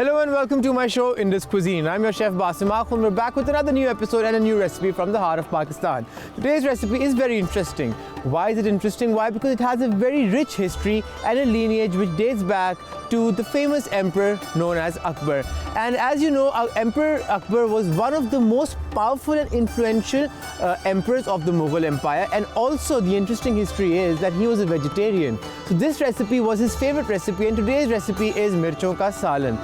Hello and welcome to my show Indus Cuisine. I'm your chef Basim Akhund. We're back with another new episode and a new recipe from the heart of Pakistan. Today's recipe is very interesting. Why is it interesting? Why? Because it has a very rich history and a lineage which dates back to the famous emperor known as Akbar. And as you know, Emperor Akbar was one of the most powerful and influential emperors of the Mughal Empire, and also the interesting history is that he was a vegetarian. So this recipe was his favorite recipe, and today's recipe is mirchon ka salan.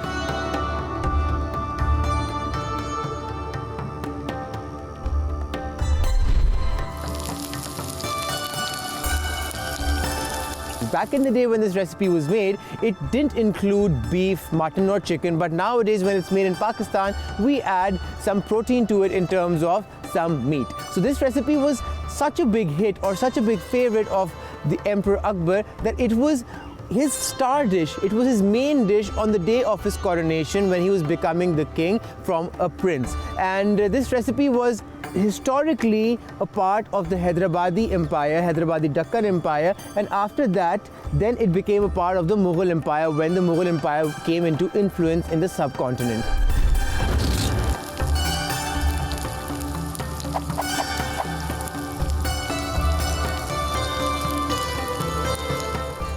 Back in the day when this recipe was made, it didn't include beef, mutton or chicken, but nowadays when it's made in Pakistan, we add some protein to it in terms of some meat. So this recipe was such a big hit or such a big favorite of the Emperor Akbar that it was his star dish, it was his main dish on the day of his coronation when he was becoming the king from a prince. And this recipe was historically a part of the Hyderabadi Empire, Hyderabadi Deccan Empire, and after that then it became a part of the Mughal Empire when the Mughal Empire came into influence in the subcontinent.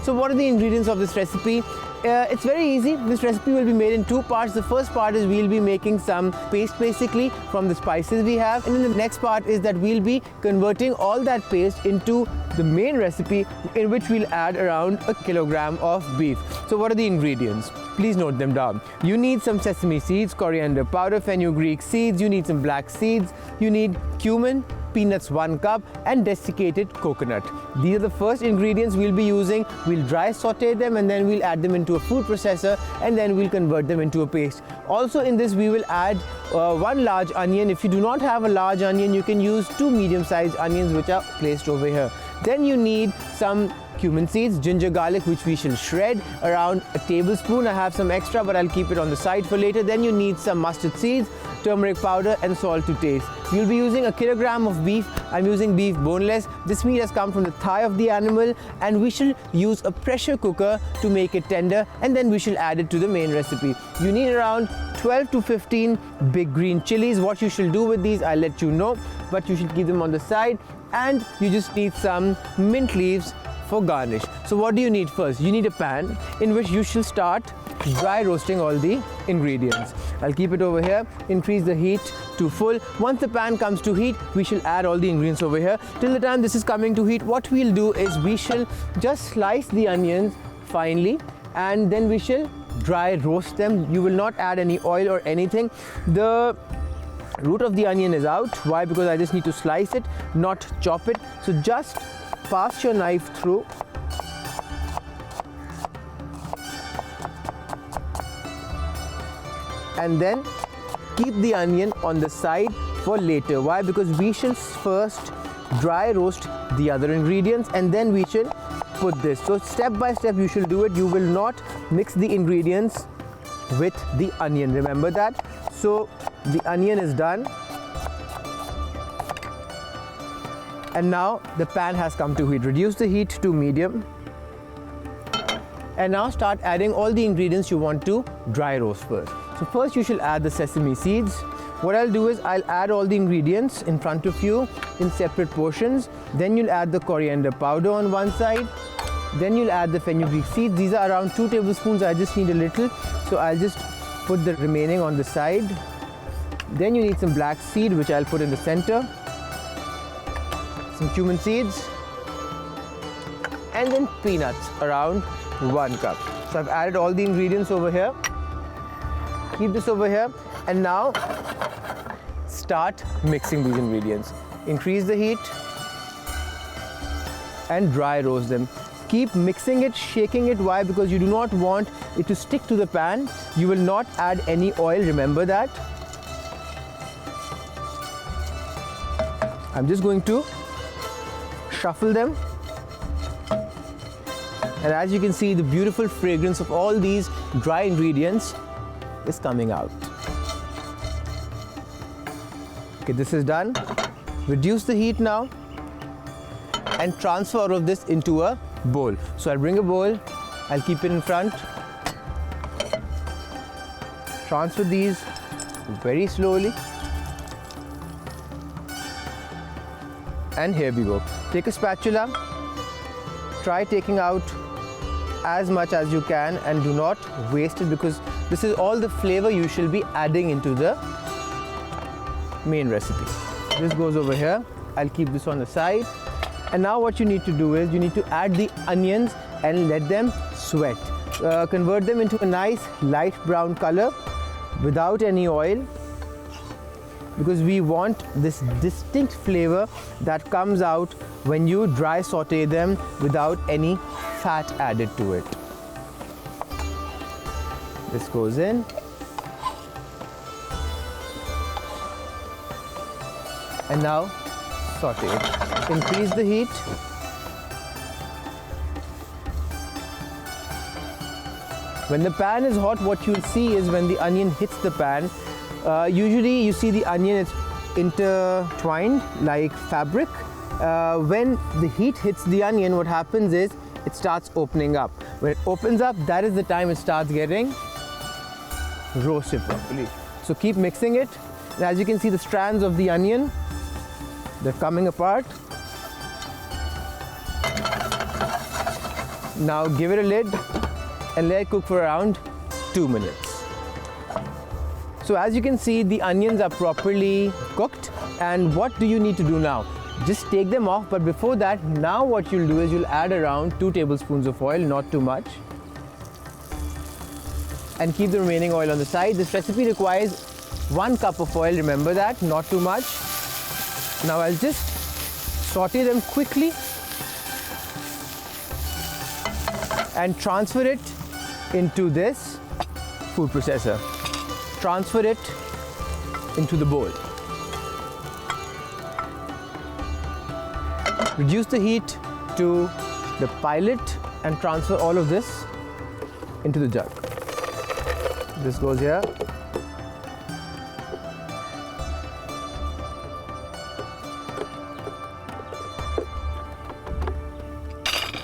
So what are the ingredients of this recipe? It's very easy. This recipe will be made in two parts. The first part is we'll be making some paste basically from the spices we have, and then the next part is that we'll be converting all that paste into the main recipe, in which we'll add around a kilogram of beef. So what are the ingredients? Please note them down. You need some sesame seeds, coriander powder, fenugreek seeds, you need some black seeds, you need cumin, peanuts 1 cup, and desiccated coconut. These are the first ingredients we'll be using. We'll dry saute them and then we'll add them into a food processor and then we'll convert them into a paste. Also in this we will add 1 large onion. If you do not have a large onion, you can use 2 medium-sized onions which are placed over here. Then you need some cumin seeds, ginger garlic, which we shall shred, around a tablespoon. I have some extra but I'll keep it on the side for later. Then you need some mustard seeds, turmeric powder and salt to taste. You'll be using a kilogram of beef. I'm using beef boneless. This meat has come from the thigh of the animal, and we shall use a pressure cooker to make it tender, and then we shall add it to the main recipe. You need around 12 to 15 big green chilies. What you shall do with these, I'll let you know, but you should keep them on the side, and you just need some mint leaves for garnish. So what do you need first? You need a pan in which you shall start dry roasting all the ingredients. I'll keep it over here, increase the heat to full. Once the pan comes to heat, we shall add all the ingredients over here. Till the time this is coming to heat, what we'll do is we shall just slice the onions finely and then we shall dry roast them. You will not add any oil or anything. The root of the onion is out. Why? Because I just need to slice it, not chop it. So just pass your knife through and then keep the onion on the side for later. Why? Because we shall first dry roast the other ingredients and then we shall put this. So step by step you shall do it. You will not mix the ingredients with the onion. Remember that. So the onion is done. And now the pan has come to heat. Reduce the heat to medium. And now start adding all the ingredients you want to dry roast first. So first you shall add the sesame seeds. What I'll do is I'll add all the ingredients in front of you in separate portions. Then you'll add the coriander powder on one side. Then you'll add the fenugreek seeds. These are around 2 tablespoons. I just need a little. So I'll just put the remaining on the side. Then you need some black seed, which I'll put in the center. Some cumin seeds. And then peanuts, around 1 cup. So I've added all the ingredients over here. Keep this over here, and now start mixing these ingredients. Increase the heat and dry roast them. Keep mixing it, shaking it. Why? Because you do not want it to stick to the pan. You will not add any oil, remember that. I'm just going to shuffle them. And as you can see, the beautiful fragrance of all these dry ingredients is coming out. Okay, this is done. Reduce the heat now and transfer all of this into a bowl. So I'll bring a bowl, I'll keep it in front. transfer these very slowly. And here we go. Take a spatula, try taking out as much as you can and do not waste it, because this is all the flavor you shall be adding into the main recipe. This goes over here. I'll keep this on the side. And now what you need to do is you need to add the onions and let them sweat. Convert them into a nice light brown color without any oil, because we want this distinct flavor that comes out when you dry saute them without any fat added to it. This goes in. And now saute it. Increase the heat. When the pan is hot, what you'll see is when the onion hits the pan, usually you see the onion is intertwined like fabric. When the heat hits the onion, what happens is it starts opening up. When it opens up, that is the time it starts getting roasted properly. So keep mixing it. And as you can see, the strands of the onion, they're coming apart. Now give it a lid and let it cook for around 2 minutes. So as you can see, the onions are properly cooked. And what do you need to do now? Just take them off, but before that, now what you'll do is you'll add around 2 tablespoons of oil, not too much. And keep the remaining oil on the side. This recipe requires 1 cup of oil, remember that, not too much. Now I'll just saute them quickly and transfer it into this food processor. Transfer it into the bowl. Reduce the heat to the pilot and transfer all of this into the jug. This goes here.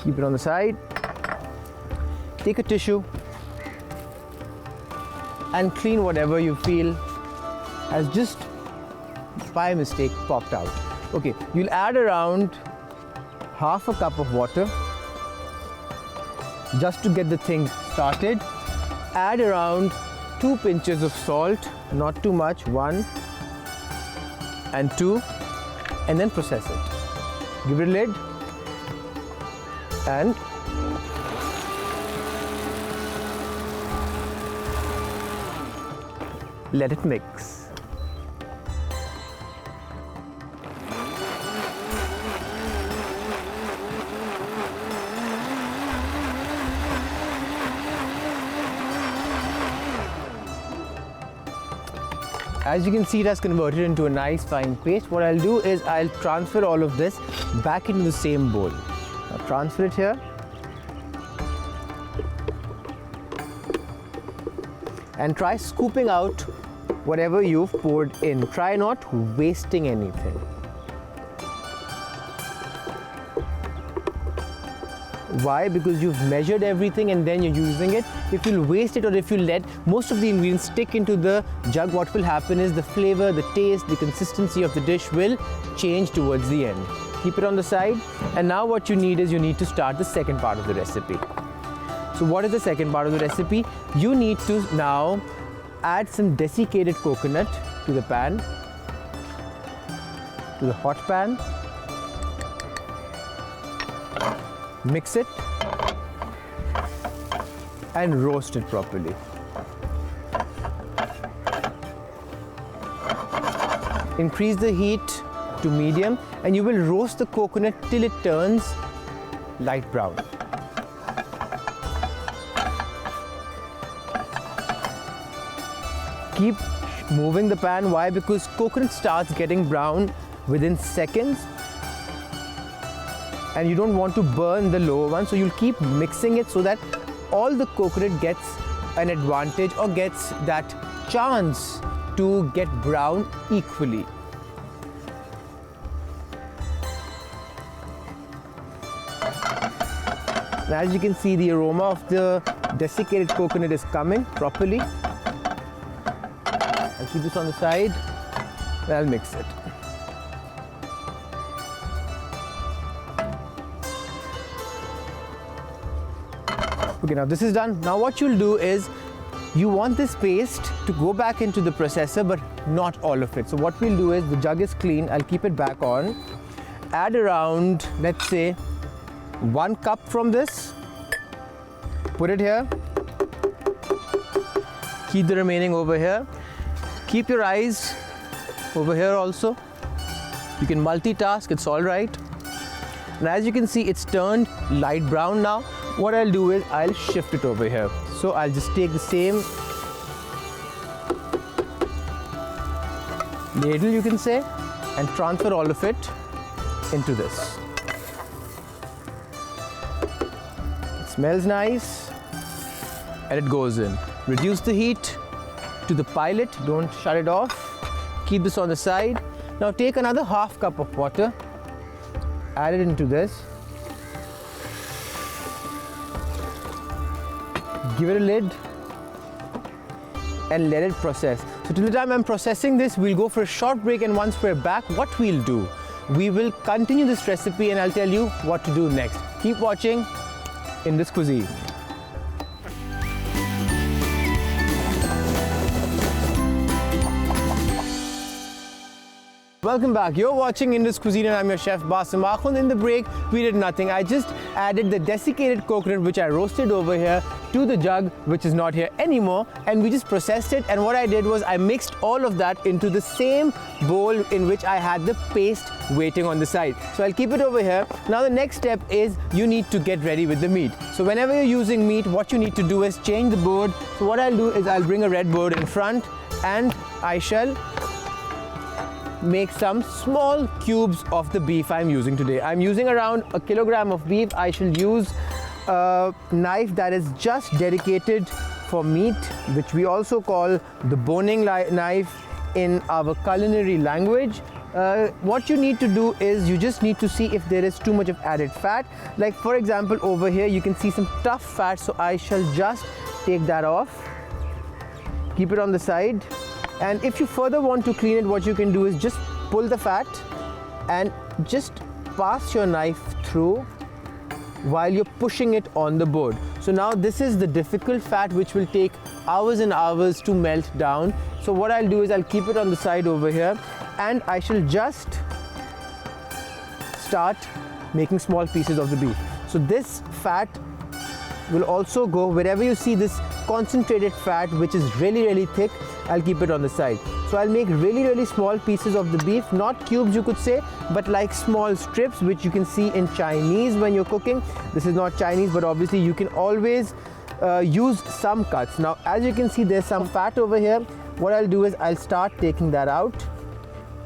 Keep it on the side. Take a tissue and clean whatever you feel has just by mistake popped out. Okay, you'll add around half a cup of water just to get the thing started. Add around 2 pinches of salt, not too much, 1 and 2, and then process it. Give it a lid and let it mix. As you can see, it has converted into a nice fine paste. What I'll do is I'll transfer all of this back into the same bowl. Now transfer it here. And try scooping out whatever you've poured in. Try not wasting anything. Why? Because you've measured everything and then you're using it. If you'll waste it, or if you let most of the ingredients stick into the jug, what will happen is the flavor, the taste, the consistency of the dish will change towards the end. Keep it on the side. And now what you need is you need to start the second part of the recipe. So what is the second part of the recipe? You need to now add some desiccated coconut to the pan, to the hot pan. Mix it and roast it properly. Increase the heat to medium and you will roast the coconut till it turns light brown. Keep moving the pan. Why? Because coconut starts getting brown within seconds and you don't want to burn the lower one, so you'll keep mixing it so that all the coconut gets an advantage or gets that chance to get brown equally. Now, as you can see, the aroma of the desiccated coconut is coming properly. keep this on the side and I'll mix it. Okay, now this is done. Now what you'll do is you want this paste to go back into the processor, but not all of it. So what we'll do is, the jug is clean, I'll keep it back on. Add around, let's say, 1 cup from this. Put it here. Keep the remaining over here. Keep your eyes over here also. You can multitask, it's all right. And as you can see, it's turned light brown now. What I'll do is I'll shift it over here. So I'll just take the same ladle, you can say, and transfer all of it into this. It smells nice and it goes in. Reduce the heat to the pilot, don't shut it off. Keep this on the side. Now take another half cup of water, add it into this. Give it a lid and let it process. So till the time I'm processing this, we'll go for a short break, and once we're back, what we'll do, we will continue this recipe and I'll tell you what to do next. Keep watching Indus Cuisine. Welcome back. You're watching Indus Cuisine and I'm your chef Basim Akhund. In the break, we did nothing. I just added the desiccated coconut, which I roasted over here, to the jug, which is not here anymore, and we just processed it. And what I did was I mixed all of that into the same bowl in which I had the paste waiting on the side. So I'll keep it over here. Now the next step is you need to get ready with the meat. So whenever you're using meat, what you need to do is change the board. So what I'll do is I'll bring a red board in front and I shall make some small cubes of the beef I'm using today. I'm using around 1 kilogram of beef. I shall use a knife that is just dedicated for meat, which we also call the boning knife in our culinary language. What you need to do is you just need to see if there is too much of added fat. Like for example, over here you can see some tough fat, so I shall just take that off, keep it on the side. And if you further want to clean it, what you can do is just pull the fat and just pass your knife through while you're pushing it on the board. So now this is the difficult fat which will take hours and hours to melt down. So what I'll do is I'll keep it on the side over here and I shall just start making small pieces of the beef. So this fat will also go wherever you see this concentrated fat which is really thick. I'll keep it on the side. So I'll make really small pieces of the beef, not cubes you could say, but like small strips, which you can see in Chinese when you're cooking. This is not Chinese, but obviously you can always use some cuts. Now as you can see, there's some fat over here. What I'll do is I'll start taking that out,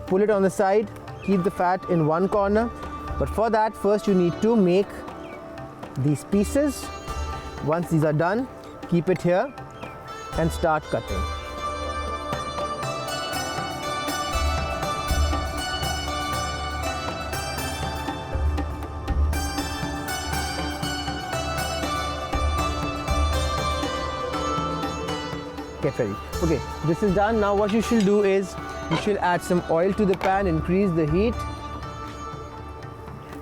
pull it on the side, keep the fat in one corner. But for that, first you need to make these pieces. Once these are done, keep it here and start cutting. Get ready. Okay, this is done. Now what you should do is you should add some oil to the pan, increase the heat,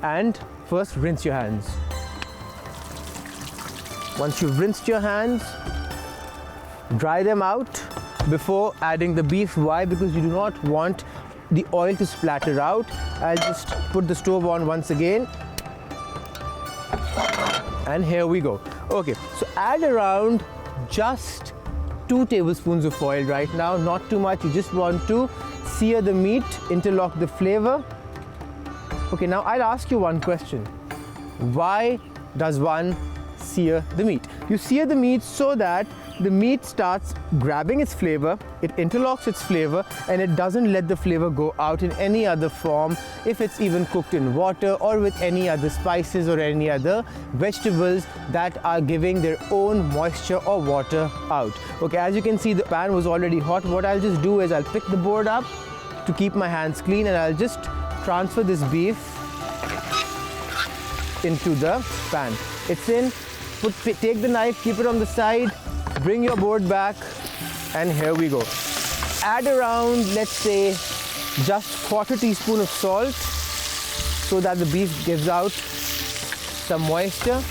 and first rinse your hands. Once you've rinsed your hands, dry them out before adding the beef. Why? Because you do not want the oil to splatter out. I'll just put the stove on once again. And here we go. Okay, so add around just 2 tablespoons of oil right now, not too much. You just want to sear the meat, interlock the flavor. Okay, now I'll ask you one question. Why does one sear the meat? You sear the meat so that the meat starts grabbing its flavor, it interlocks its flavor, and it doesn't let the flavor go out in any other form, if it's even cooked in water or with any other spices or any other vegetables that are giving their own moisture or water out. Okay, as you can see, the pan was already hot. What I'll just do is I'll pick the board up to keep my hands clean, and I'll just transfer this beef into the pan. It's in. Take the knife, keep it on the side, bring your board back, and here we go. add around, let's say, just 1/4 teaspoon of salt so that the beef gives out some moisture.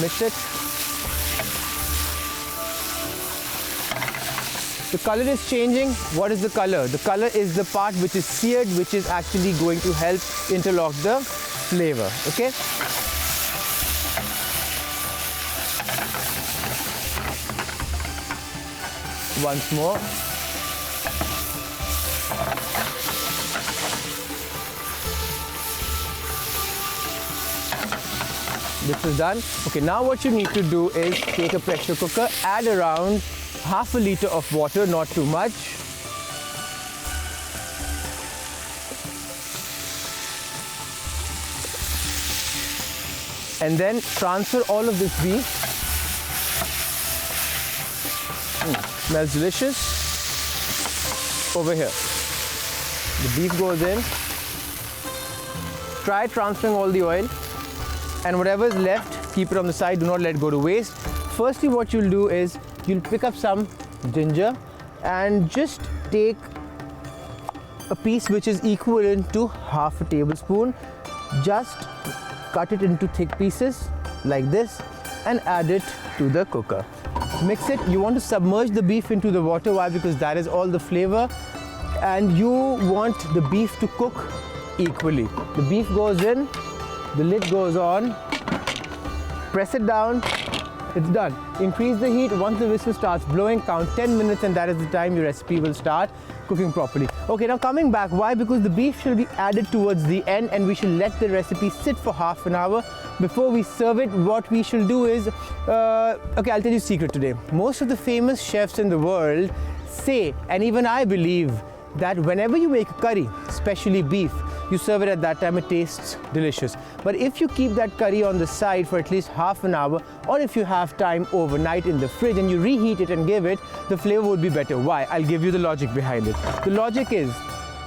Mix it. The color is changing. What is the color? The color is the part which is seared, which is actually going to help interlock the flavor. Okay? Once more. This is done. Okay, now what you need to do is take a pressure cooker, add around 1/2 liter of water, not too much. And then transfer all of this beef. Smells delicious. Over here. The beef goes in. Try transferring all the oil. And whatever is left, keep it on the side. Do not let it go to waste. Firstly, what you'll do is you'll pick up some ginger and just take a piece which is equivalent to 1/2 tablespoon. Just cut it into thick pieces like this and add it to the cooker. Mix it. You want to submerge the beef into the water. Why? Because that is all the flavor, and you want the beef to cook equally. The beef goes in, the lid goes on, press it down, it's done. Increase the heat. Once the whistle starts blowing, count 10 minutes, and that is the time your recipe will start cooking properly. Okay, now coming back, why? Because the beef should be added towards the end, and we should let the recipe sit for 1/2 an hour before we serve it. What we should do is, okay, I'll tell you a secret today. Most of the famous chefs in the world say, and even I believe, that whenever you make a curry, especially beef, you serve it at that time, it tastes delicious. But if you keep that curry on the side for at least 1/2 an hour, or if you have time overnight in the fridge and you reheat it and give it, the flavor would be better. Why? I'll give you the logic behind it. The logic is,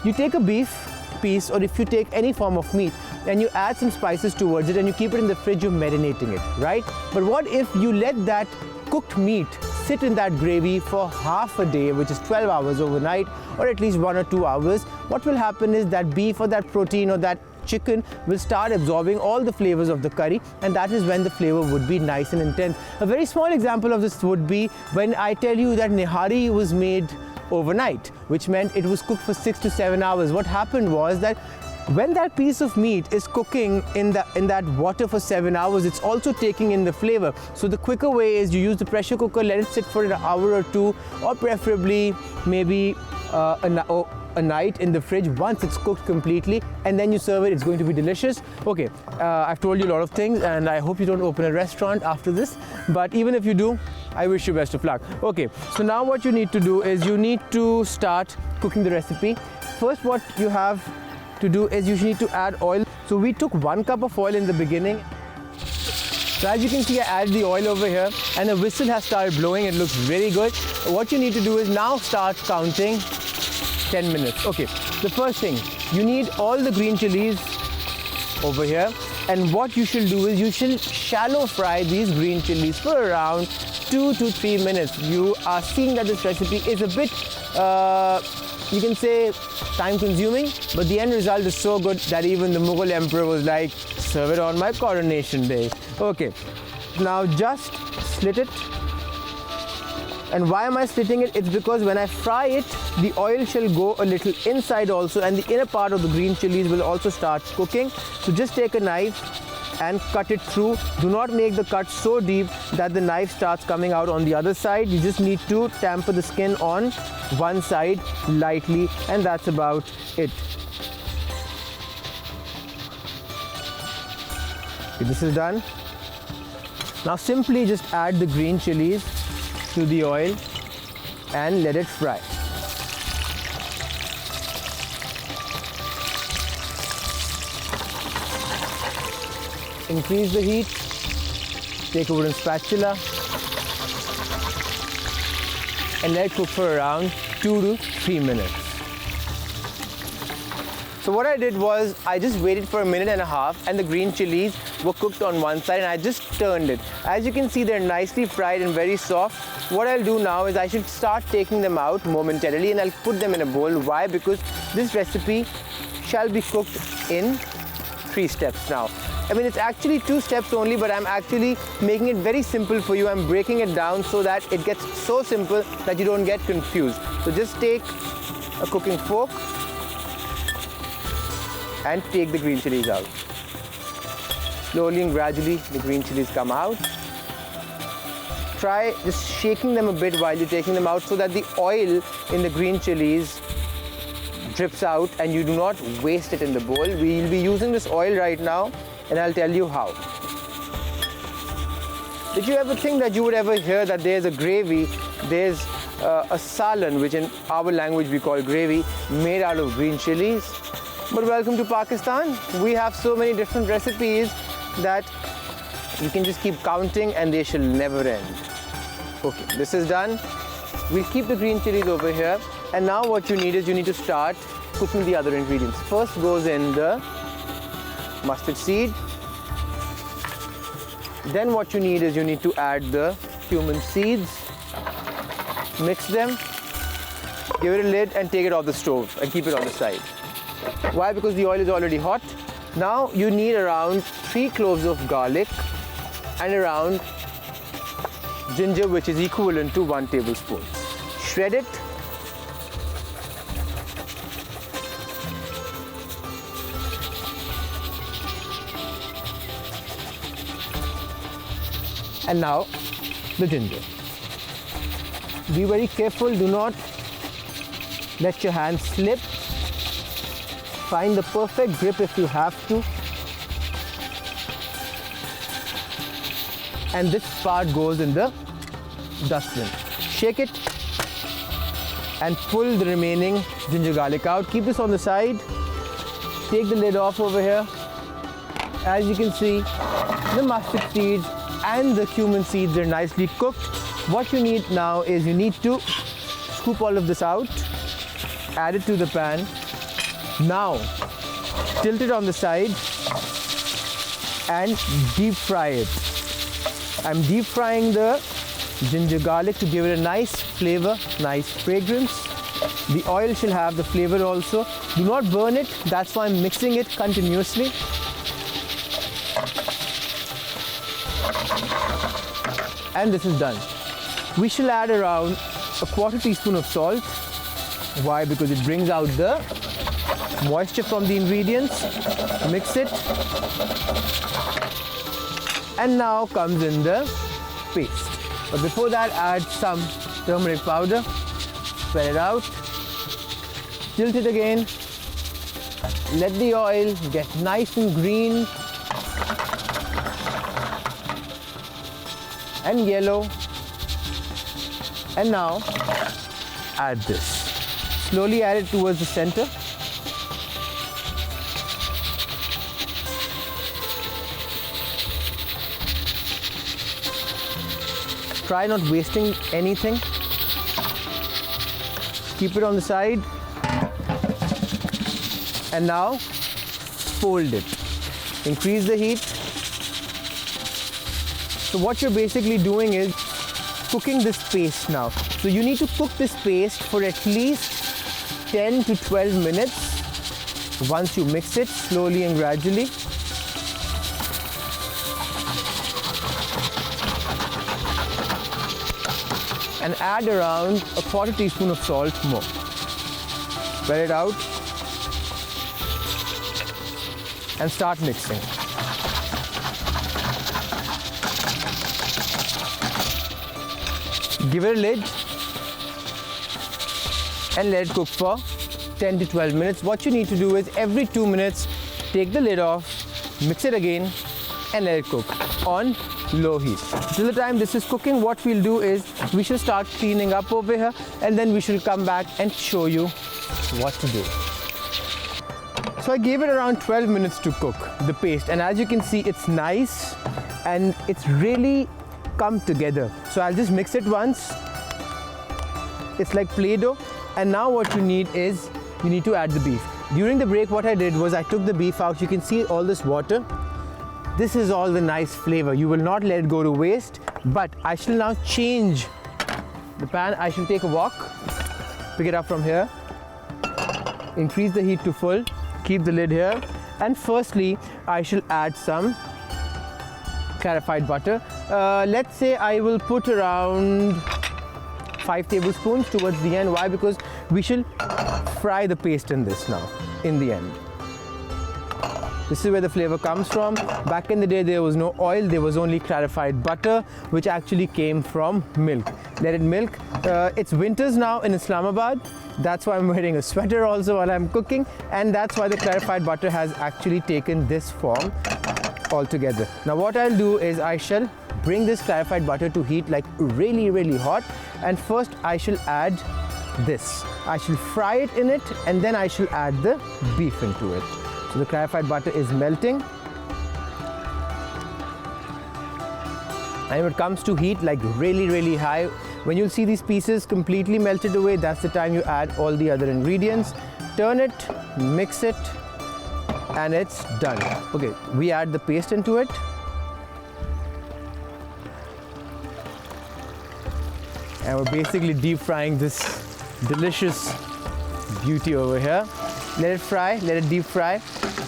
you take a beef piece, or if you take any form of meat, and you add some spices towards it and you keep it in the fridge, you're marinating it, right? But what if you let that cooked meat sit in that gravy for 1/2 a day, which is 12 hours overnight, or at least 1 or 2 hours? What will happen is that beef or that protein or that chicken will start absorbing all the flavors of the curry, and that is when the flavor would be nice and intense. A very small example of this would be when I tell you that nihari was made overnight, which meant it was cooked for 6 to 7 hours. What happened was that when that piece of meat is cooking in that water for 7 hours, it's also taking in the flavor. So the quicker way is you use the pressure cooker, let it sit for an hour or two, or preferably maybe a night in the fridge once it's cooked completely, and then you serve it. It's going to be delicious. Okay, I've told you a lot of things, and I hope you don't open a restaurant after this, but even if you do, I wish you best of luck. Okay, so now what you need to do is you need to start cooking the recipe. First, what you have to do is you need to add oil. So we took 1 cup of oil in the beginning. So as you can see, I added the oil over here, and a whistle has started blowing. It looks very good. What you need to do is now start counting 10 minutes. Okay, the first thing, you need all the green chilies over here, and what you should do is you should shallow fry these green chilies for around 2 to 3 minutes. You are seeing that this recipe is a bit, you can say, time consuming, but the end result is so good that even the Mughal emperor was like, serve it on my coronation day. Okay, now just slit it. And why am I slitting it? It's because when I fry it, the oil shall go a little inside also, and the inner part of the green chilies will also start cooking. So just take a knife and cut it through. Do not make the cut so deep that the knife starts coming out on the other side. You just need to tamper the skin on one side lightly, and that's about it. Okay, this is done. Now simply just add the green chilies to the oil and let it fry. Increase the heat, take a wooden spatula and let it cook for around 2 to 3 minutes. So what I did was I just waited for a minute and a half and the green chilies were cooked on one side and I just turned it. As you can see, they're nicely fried and very soft. What I'll do now is I should start taking them out momentarily and I'll put them in a bowl. Why? Because this recipe shall be cooked in 3 steps now. I mean, it's actually 2 steps only, but I'm actually making it very simple for you. I'm breaking it down so that it gets so simple that you don't get confused. So just take a cooking fork and take the green chilies out. Slowly and gradually, the green chilies come out. Try just shaking them a bit while you're taking them out so that the oil in the green chilies drips out and you do not waste it in the bowl. We'll be using this oil right now and I'll tell you how. Did you ever think that you would ever hear that there's a gravy, there's a salan, which in our language we call gravy, made out of green chilies? But welcome to Pakistan. We have so many different recipes that you can just keep counting and they shall never end. Okay, this is done. We'll keep the green chilies over here. And now what you need is you need to start cooking the other ingredients. First goes in the mustard seed. Then what you need is you need to add the cumin seeds. Mix them. Give it a lid and take it off the stove and keep it on the side. Why? Because the oil is already hot. Now you need around 3 cloves of garlic and around ginger, which is equivalent to 1 tablespoon. Shred it. And now the ginger. Be very careful, do not let your hand slip. Find the perfect grip if you have to. And this part goes in the dustbin. Shake it and pull the remaining ginger garlic out. Keep this on the side. Take the lid off over here. As you can see, the mustard seeds and the cumin seeds are nicely cooked. What you need now is you need to scoop all of this out, add it to the pan. Now, tilt it on the side and deep fry it. I'm deep frying the ginger garlic to give it a nice flavor, nice fragrance. The oil shall have the flavor also. Do not burn it, that's why I'm mixing it continuously. And this is done. We shall add around a 1/4 teaspoon of salt. Why? Because it brings out the moisture from the ingredients. Mix it. And now comes in the paste. But before that, add some turmeric powder. Spread it out. Tilt it again. Let the oil get nice and green and yellow. And now add this. Slowly add it towards the center. Try not wasting anything. Keep it on the side. And now fold it. Increase the heat. So what you're basically doing is cooking this paste now. So you need to cook this paste for at least 10 to 12 minutes once you mix it slowly and gradually. And add around a 1/4 teaspoon of salt more. Spread it out and start mixing. Give it a lid and let it cook for 10 to 12 minutes. What you need to do is every 2 minutes, take the lid off, mix it again and let it cook on low heat. Till the time this is cooking, what we'll do is we should start cleaning up over here and then we should come back and show you what to do. So I gave it around 12 minutes to cook the paste, and as you can see, it's nice and it's really come together. So I'll just mix it once. It's like Play-Doh. And now what you need is you need to add the beef. During the break, what I did was I took the beef out. You can see all this water. This is all the nice flavor. You will not let it go to waste, but I shall now change the pan. I shall take a wok, pick it up from here, increase the heat to full, keep the lid here, and firstly, I shall add some clarified butter. Let's say I will put around 5 tablespoons towards the end. Why? Because we shall fry the paste in this now, in the end. This is where the flavor comes from. Back in the day, there was no oil, there was only clarified butter, which actually came from milk. Let it milk. It's winters now in Islamabad. That's why I'm wearing a sweater also while I'm cooking. And that's why the clarified butter has actually taken this form altogether. Now what I'll do is I shall bring this clarified butter to heat like really, really hot. And first I shall add this. I shall fry it in it, and then I shall add the beef into it. So the clarified butter is melting. And when it comes to heat, like really, really high, when you'll see these pieces completely melted away, that's the time you add all the other ingredients. Turn it, mix it, and it's done. Okay, we add the paste into it. And we're basically deep frying this delicious beauty over here. Let it fry, let it deep fry.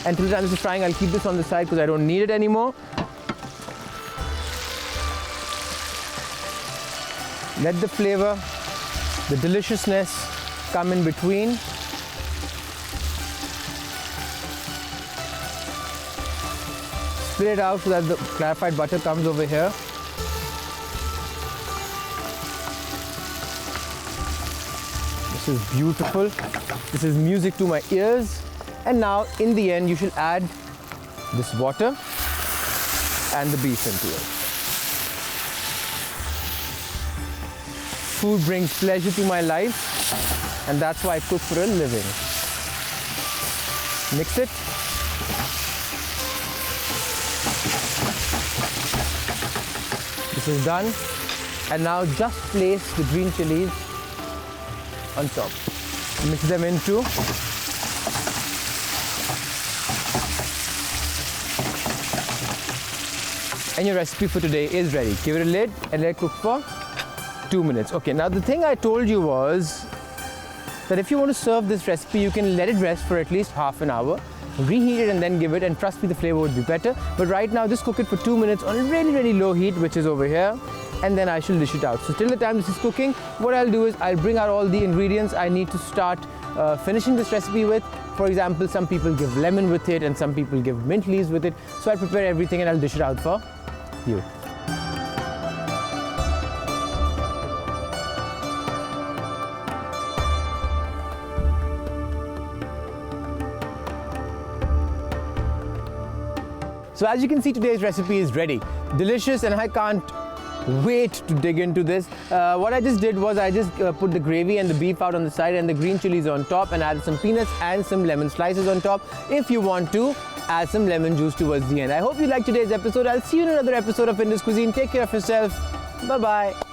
Until the time this is frying, I'll keep this on the side because I don't need it anymore. Let the flavor, the deliciousness come in between. Split it out so that the clarified butter comes over here. This is beautiful. This is music to my ears. And now in the end, you should add this water and the beef into it. Food brings pleasure to my life, and that's why I cook for a living. Mix it. This is done. And now just place the green chilies on top. Mix them into. And your recipe for today is ready. Give it a lid and let it cook for 2 minutes. Okay, now the thing I told you was that if you want to serve this recipe, you can let it rest for at least half an hour, reheat it and then give it, and trust me, the flavor would be better. But right now, just cook it for 2 minutes on a really, really low heat, which is over here, and then I shall dish it out. So till the time this is cooking, what I'll do is I'll bring out all the ingredients I need to start finishing this recipe with. For example, some people give lemon with it and some people give mint leaves with it. So I'll prepare everything and I'll dish it out for you. So as you can see, today's recipe is ready. Delicious, and I can't wait to dig into this. What I just did was I just put the gravy and the beef out on the side and the green chilies on top, and added some peanuts and some lemon slices on top. If you want to, add some lemon juice towards the end. I hope you liked today's episode. I'll see you in another episode of Indus Cuisine. Take care of yourself. Bye-bye.